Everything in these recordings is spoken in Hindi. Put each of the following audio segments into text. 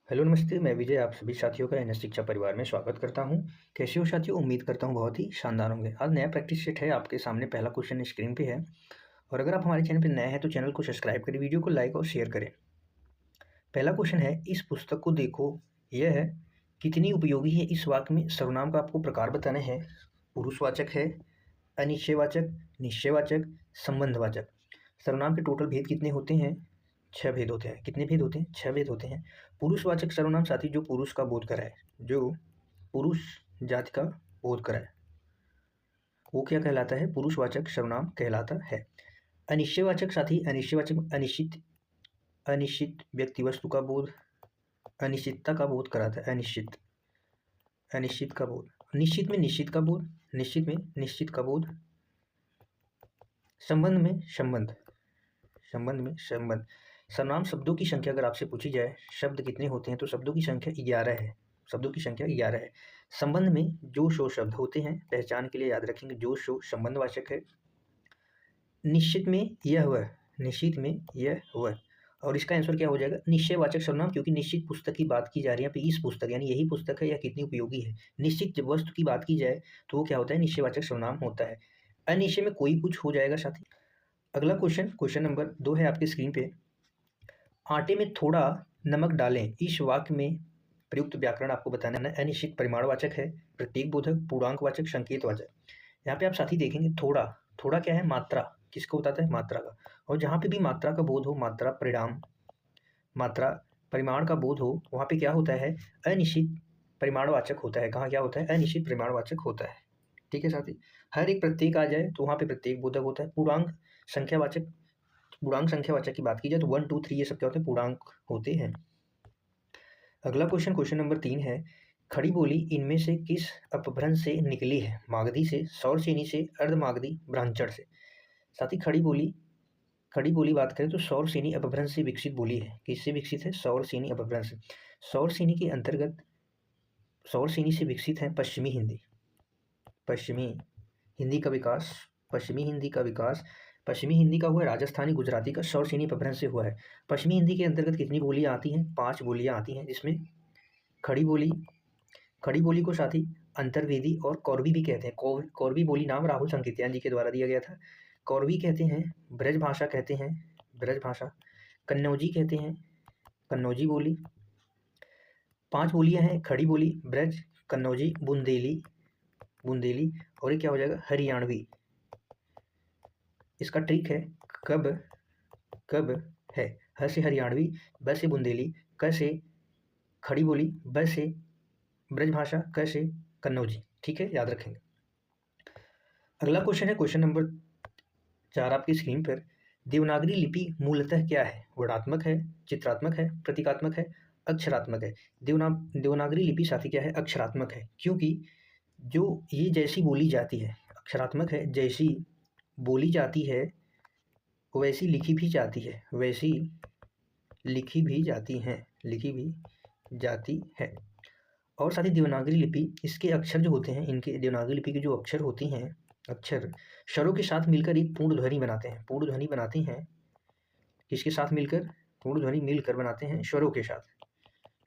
हेलो नमस्ते, मैं विजय आप सभी साथियों का एनएस शिक्षा परिवार में स्वागत करता हूं। कैसे हो साथियों? उम्मीद करता हूं बहुत ही शानदार होंगे। आज नया प्रैक्टिस सेट है आपके सामने। पहला क्वेश्चन स्क्रीन पे है और अगर आप हमारे चैनल पे नए हैं तो चैनल को सब्सक्राइब करें, वीडियो को लाइक और शेयर करें। पहला क्वेश्चन है, इस पुस्तक को देखो, यह है कितनी उपयोगी है। इस वाक्य में सर्वनाम का आपको प्रकार बताने हैं। पुरुषवाचक है, अनिश्चयवाचक, निश्चयवाचक, संबंधवाचक। सर्वनाम के टोटल भेद कितने होते हैं? 6 भेद होते हैं। कितने भेद होते हैं? 6 भेद होते हैं। पुरुषवाचक सर्वनाम साथी जो पुरुष का बोध कराए, जो पुरुष जाति का बोध कराए, वो क्या कहलाता है? पुरुषवाचक सर्वनाम कहलाता है। अनिश्चयवाचक साथी अनिश्चयवाचक अनिश्चित व्यक्ति वस्तु का बोध, अनिश्चितता का बोध कराता है। अनिश्चित का बोध। निश्चित में निश्चित का बोध, निश्चित में निश्चित का बोध। संबंध में संबंध, संबंध में संबंध। सर्वनाम शब्दों की संख्या अगर आपसे पूछी जाए, शब्द कितने होते हैं, तो शब्दों की संख्या 11 है। शब्दों की संख्या 11 है। संबंध में जो शो शब्द होते हैं, पहचान के लिए याद रखेंगे, जो शो संबंधवाचक है। निश्चित में यह वह, निश्चित में यह वह, और इसका आंसर क्या हो जाएगा? निश्चयवाचक सर्वनाम, क्योंकि निश्चित पुस्तक की बात की जा रही है यहाँ पे। इस पुस्तक यानी यही पुस्तक है, यह कितनी उपयोगी है। निश्चित जब वस्तु की बात की जाए तो वो क्या होता है? निश्चयवाचक सर्वनाम होता है। अनिश्चय में कोई कुछ हो जाएगा साथी। अगला क्वेश्चन नंबर 2 है आपकी स्क्रीन पे। आटे में थोड़ा नमक डालें। इस वाक्य में प्रयुक्त व्याकरण आपको बताना है। अनिश्चित परिमाणवाचक है, प्रत्येक बोधक, पूर्णांकवाचक, संकेतवाचक। यहाँ पे आप साथी देखेंगे थोड़ा, थोड़ा क्या है? मात्रा। किसको बताता है? मात्रा का। और जहाँ पे भी मात्रा का बोध हो, मात्रा परिणाम, मात्रा परिमाण का बोध हो, वहाँ पे क्या होता है? अनिश्चित परिमाणवाचक होता है। कहाँ क्या होता है? अनिश्चित परिमाणवाचक होता है। ठीक है साथी। हर एक प्रत्येक आ जाए तो वहाँ पे प्रत्येक बोधक होता है। पूर्णांक संख्यावाचक, पूर्णांक संख्यावाचक की बात की जाए तो 1 2 3 ये सब क्या होते हैं? पूर्णांक होते हैं। अगला क्वेश्चन नंबर 3 है। खड़ी बोली इनमें से किस अपभ्रंश से निकली है? मागधी से, सौरसेनी से, अर्धमागधी, ब्राह्मण से। साथ ही खड़ी बोली बात करें तो सौरसेनी अपभ्रंश से विकसित बोली है। किससे विकसित है? सौरसेनी अपभ्रंश। सौरसेनी के अंतर्गत, सौरसेनी से विकसित है पश्चिमी हिंदी। पश्चिमी हिंदी का विकास, पश्चिमी हिंदी का विकास, पश्चिमी हिंदी का हुआ है। राजस्थानी गुजराती का सौरसेनी अपभ्रंश से हुआ है। पश्चिमी हिंदी के अंतर्गत कितनी बोलियां आती हैं? 5 बोलियां आती हैं, जिसमें खड़ी बोली, खड़ी बोली को साथ ही अंतर्वेदी और कौरवी भी कहते हैं। कौरवी बोली नाम राहुल संकेतियान जी के द्वारा दिया गया था। कौरवी कहते हैं, ब्रज भाषा कहते हैं, ब्रज भाषा। कन्नौजी कहते हैं, कन्नौजी बोली। 5 बोलियां हैं, खड़ी बोली, ब्रज, कन्नौजी, बुंदेली, बुंदेली, और ये क्या हो जाएगा? हरियाणवी। इसका ट्रिक है, कब कब है। ह से हरियाणवी, ब से बुंदेली, क से खड़ी बोली, ब से ब्रजभाषा, क से कन्नौजी। ठीक है, याद रखेंगे। अगला क्वेश्चन है क्वेश्चन नंबर 4 आपकी स्क्रीन पर। देवनागरी लिपि मूलतः क्या है? वर्णात्मक है, चित्रात्मक है, प्रतीकात्मक है, अक्षरात्मक है। देवनागरी लिपि साथी क्या है? अक्षरात्मक है, क्योंकि जो ये जैसी बोली जाती है, अक्षरात्मक है, जैसी बोली जाती है वैसी लिखी भी जाती है, वैसी लिखी भी जाती हैं, लिखी भी जाती है। और साथ ही देवनागरी लिपि, इसके अक्षर जो होते हैं, इनके देवनागरी लिपि के जो अक्षर होते हैं, अक्षर स्वरों के साथ मिलकर एक पूर्ण ध्वनि बनाते हैं। पूर्ण ध्वनि बनाते हैं किसके साथ मिलकर? पूर्ण ध्वनि मिलकर बनाते हैं स्वरों के साथ।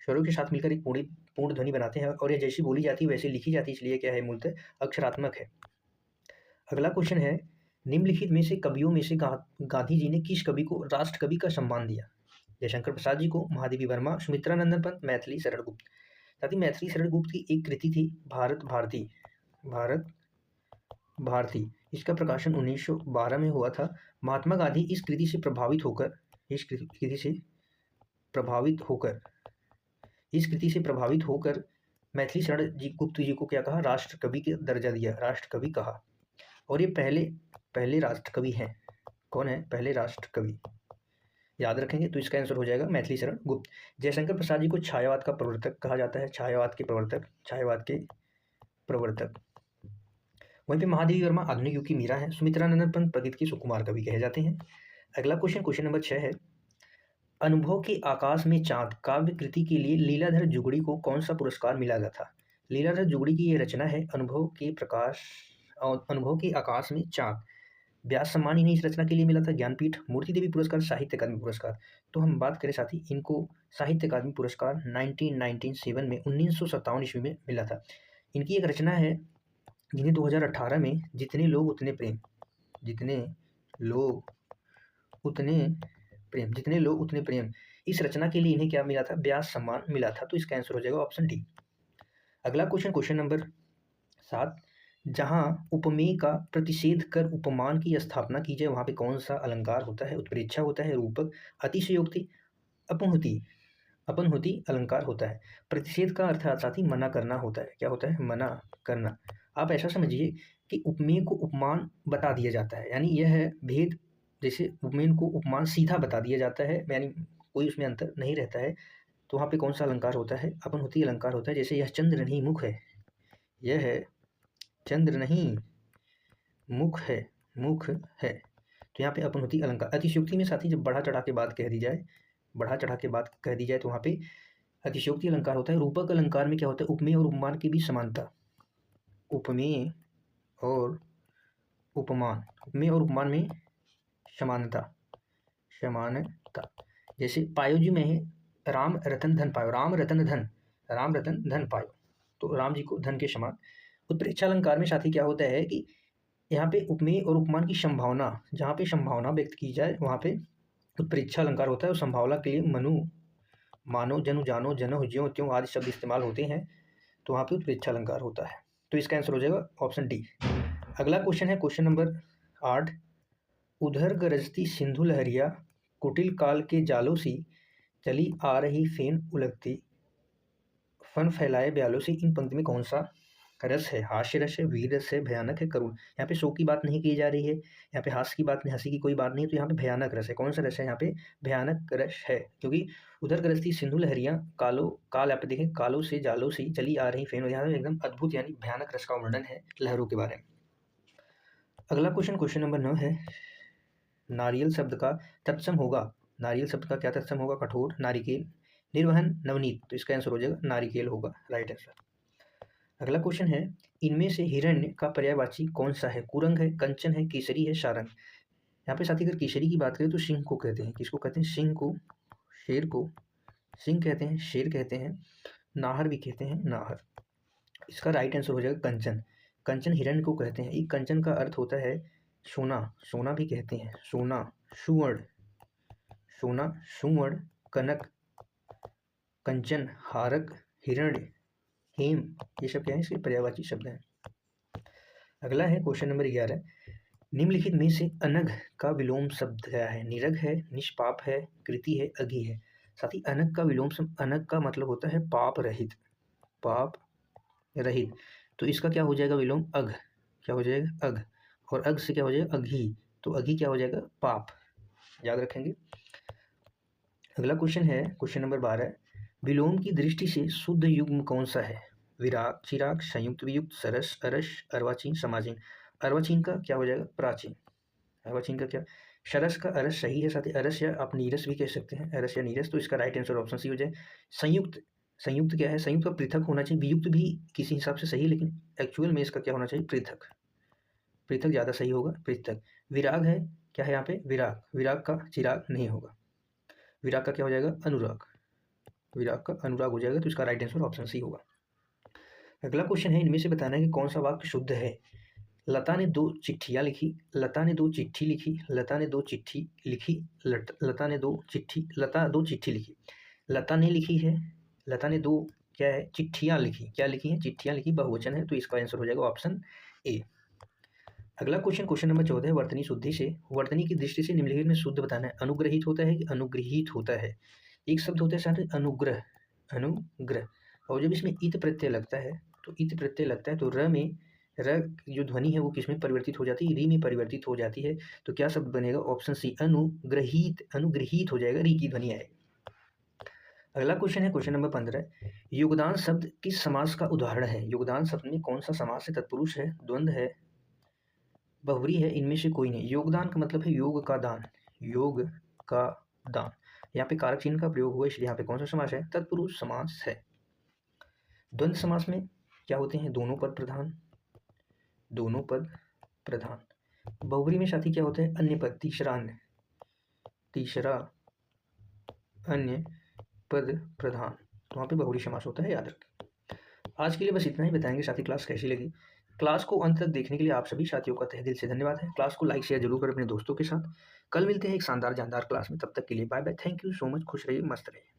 स्वरों के साथ मिलकर एक पूर्ण ध्वनि बनाते हैं, और ये जैसी बोली जाती है वैसे लिखी जाती है, इसलिए क्या है? मूलतः अक्षरात्मक है। अगला क्वेश्चन है, निम्नलिखित में से कवियों में से गांधी जी ने किस कवि को राष्ट्र कवि का सम्मान दिया? जयशंकर प्रसाद जी को, महादेवी वर्मा, सुमित्रानंदन पंत, मैथिली शरण गुप्त। साथ ही मैथिली शरण गुप्त की एक कृति थी भारत भारती, भारत भारती। इसका प्रकाशन 1912 में हुआ था। महात्मा गांधी इस कृति से प्रभावित होकर, इस कृति से प्रभावित होकर, इस कृति से प्रभावित होकर मैथिली शरण जी गुप्त जी को क्या कहा? राष्ट्र कवि का दर्जा दिया, राष्ट्र कवि कहा। और ये पहले राष्ट्र कवि हैं। कौन है पहले राष्ट्र कवि? याद रखेंगे तो इसका आंसर हो जाएगा मैथिली शरण गुप्त। जयशंकर प्रसाद जी को छायावाद का प्रवर्तक कहा जाता है, छायावाद के प्रवर्तक, छायावाद के प्रवर्तक। वहीं पे महादेवी वर्मा आधुनिक युग की मीरा है। सुमित्रानंदन पंत प्रगति के सुकुमार कवि कहे जाते हैं। अगला क्वेश्चन नंबर 6 है। अनुभव के आकाश में चांद काव्य कृति के लिए लीलाधर जुगड़ी को कौन सा पुरस्कार मिला गया था? लीलाधर जुगड़ी की ये रचना है अनुभव के प्रकाश और अनुभव के आकाश में चांद। व्यास सम्मान इन्हें इस रचना के लिए मिला था। ज्ञानपीठ, मूर्ति देवी पुरस्कार, साहित्य अकादमी पुरस्कार। तो हम बात करें साथी, इनको साहित्य अकादमी पुरस्कार 1997 में 1957 ईस्वी में मिला था। इनकी एक रचना है जिन्हें 2018 में जितने लोग उतने प्रेम, जितने लोग उतने प्रेम, इस रचना के लिए इन्हें क्या मिला था? व्यास सम्मान मिला था। तो इसका आंसर हो जाएगा ऑप्शन डी। अगला क्वेश्चन नंबर 7, जहाँ उपमेय का प्रतिषेध कर उपमान की स्थापना की जाए वहाँ पे कौन सा अलंकार होता है? उत्प्रेक्षा होता है, रूपक, अतिशयोक्ति, अपनहुति अलंकार होता है। प्रतिषेध का अर्थ साथ ही मना करना होता है। क्या होता है? मना करना। आप ऐसा समझिए कि उपमेय को उपमान बता दिया जाता है, यानी यह है भेद। जैसे उपमेय को उपमान सीधा बता दिया जाता है, यानी कोई उसमें अंतर नहीं रहता है। तो वहाँ पे कौन सा अलंकार होता है? अपनहुति अलंकार होता है। जैसे यह चंद्र नहीं मुख है, यह है चंद्र नहीं मुख है, मुख है, तो यहाँ पे अपनहुति अलंकार। अतिशयोक्ति में साथी जब बढ़ा चढ़ा के बात कह दी जाए, तो वहाँ पे अतिशयोक्ति अलंकार होता है। रूपक अलंकार में क्या होता है? उपमेय और उपमान की भी समानता, उपमेय और उपमान में समानता। जैसे पायोजी में है राम रतन धन पायो, राम रतन धन पायो, तो राम जी को धन के समान। उत्प्रेक्षा अलंकार में साथी क्या होता है कि यहाँ पे उपमेय और उपमान की संभावना, जहाँ पे संभावना व्यक्त की जाए वहाँ पे उत्प्रेक्षा अलंकार होता है। और संभावना के लिए मनु, मानो, जनु, जानो, जनो, ज्यों, त्यों आदि शब्द इस्तेमाल होते हैं, तो वहाँ पे उत्प्रेक्षा अलंकार होता है। तो इसका आंसर हो जाएगा ऑप्शन डी। अगला क्वेश्चन है क्वेश्चन नंबर 8, उधर गरजती सिंधु लहरिया, कुटिल काल के जालों सी, चली आ रही फेन उलगती, फन फैलाए ब्यालों से। इन पंक्ति में कौन सा रस है? हास्य रस है, वीर रस है, भयानक है, करुण। यहाँ पे शोक की बात नहीं की जा रही है, यहाँ पे हास्य की बात नहीं, हंसी की कोई बात नहीं, तो यहाँ पे भयानक रस है। कौन सा रस है? यहाँ पे भयानक रस है, क्योंकि उधर गरजती सिंधु लहरियाँ, काल आप देखें, कालों से जालों से चली आ रही फेन, यहाँ एकदम अद्भुत यानी भयानक रस का वर्णन है लहरों के बारे में। अगला क्वेश्चन नंबर 9 है, नारियल शब्द का तत्सम होगा, नारियल शब्द का क्या तत्सम होगा? कठोर, नारिकेल, निर्वहन, नवनीत, तो इसका आंसर हो जाएगा नारिकेल होगा, राइट आंसर। अगला क्वेश्चन है, इनमें से हिरण्य का पर्यायवाची कौन सा है? कुरंग है, कंचन है, केसरी है, सारंग। यहाँ पे साथी अगर केसरी की बात करें तो सिंह को कहते हैं। किसको कहते हैं? सिंह को, शेर को सिंह कहते हैं, शेर कहते हैं, नाहर भी कहते हैं, नाहर। इसका राइट आंसर हो जाएगा कंचन। कंचन हिरण्य को कहते हैं। एक कंचन का अर्थ होता है सोना, सोना भी कहते हैं, सोना, सुवर्ण, कनक, कंचन, हारक, हिरण्य, हेम, ये सब क्या है? इसके पर्यायवाची शब्द हैं। अगला है क्वेश्चन नंबर 11, निम्नलिखित में से अनघ का विलोम शब्द क्या है? निरग है, निष्पाप है, कृति है, अघी है। साथ ही अनघ का विलोम शब्द, अनघ का मतलब होता है पाप रहित, पाप रहित, तो इसका क्या हो जाएगा विलोम? अघ। क्या हो जाएगा? अघ। और अघ से क्या हो जाएगा? अघी, तो अघी क्या हो जाएगा? पाप, याद रखेंगे। अगला क्वेश्चन है क्वेश्चन नंबर 12, विलोम की दृष्टि से शुद्ध युग्म कौन सा है? विराग, चिराग, संयुक्त, वियुक्त, सरस, अरस, अर्वाचीन, समाजीन। अर्वाचीन का क्या हो जाएगा? प्राचीन। अर्वाचीन का क्या? सरस का अरस सही है, साथ ही अरस या आप नीरस भी कह सकते हैं, अरस या नीरस, तो इसका राइट आंसर ऑप्शन सी हो जाए। संयुक्त, संयुक्त क्या है? संयुक्त का पृथक होना चाहिए, वियुक्त भी किसी हिसाब से सही, लेकिन एक्चुअल में इसका क्या होना चाहिए? पृथक, पृथक ज़्यादा सही होगा, पृथक। विराग है, क्या है यहाँ पे? विराग, विराग का चिराग नहीं होगा, विराग का क्या हो जाएगा? अनुराग, विराग का अनुराग हो जाएगा, तो इसका राइट आंसर ऑप्शन सी होगा। अगला क्वेश्चन है, इनमें से बताना है कि कौन सा वाक्य शुद्ध है। लता ने 2 चिट्ठियाँ लिखी, लता ने 2 चिट्ठी लिखी, लता ने 2 चिट्ठी लिखी, लता 2 चिट्ठी लिखी। लता ने लिखी है, लता ने 2 क्या है? चिट्ठियाँ लिखी। क्या लिखी हैं? चिट्ठियाँ लिखी, बहुवचन है, तो इसका आंसर हो जाएगा ऑप्शन ए। अगला क्वेश्चन नंबर 14 है, वर्तनी शुद्धि से, वर्तनी की दृष्टि से निम्नलिखित में शुद्ध बताना है। अनुग्रहित होता है कि अनुगृहित होता है? एक शब्द होता है साथ अनुग्रह, अनुग्रह, और जब इसमें इत प्रत्यय लगता है, तो इत प्रत्यय लगता है तो र में, र जो ध्वनि है वो किस में परिवर्तित हो जाती है? री में परिवर्तित हो जाती है, तो क्या शब्द बनेगा? ऑप्शन सी, अनुग्रहित, अनुगृहित हो जाएगा, री की ध्वनि आएगी। अगला क्वेश्चन है क्वेश्चन नंबर 15, योगदान शब्द किस समास का उदाहरण है? योगदान शब्द में कौन सा समास है? तत्पुरुष है, द्वंद्व है, बहुव्रीहि है, इनमें से कोई नहीं। योगदान का मतलब है योग का दान, योग का दान। यहाँ पे कारक चिन्ह का प्रयोग हुआ, इसलिए यहाँ पे कौन सा समास है? तत्पुरुष समास है। द्वंद्व समास में क्या होते हैं? दोनों पद प्रधान, दोनों पद प्रधान। बहुव्रीहि में साथी क्या होता है? अन्य पद, तीसरा अन्य, तीसरा अन्य पद प्रधान, तो वहाँ पे बहुव्रीहि समास होता है, याद रखें। आज के लिए बस इतना ही। बताएंगे साथी क्लास कैसी लगी। क्लास को अंत तक देखने के लिए आप सभी साथियों का तहे दिल से धन्यवाद है। क्लास को लाइक शेयर जरूर करें अपने दोस्तों के साथ। कल मिलते हैं एक शानदार जानदार क्लास में, तब तक के लिए bye bye. Thank you so much. खुश रहिए, मस्त रहिए।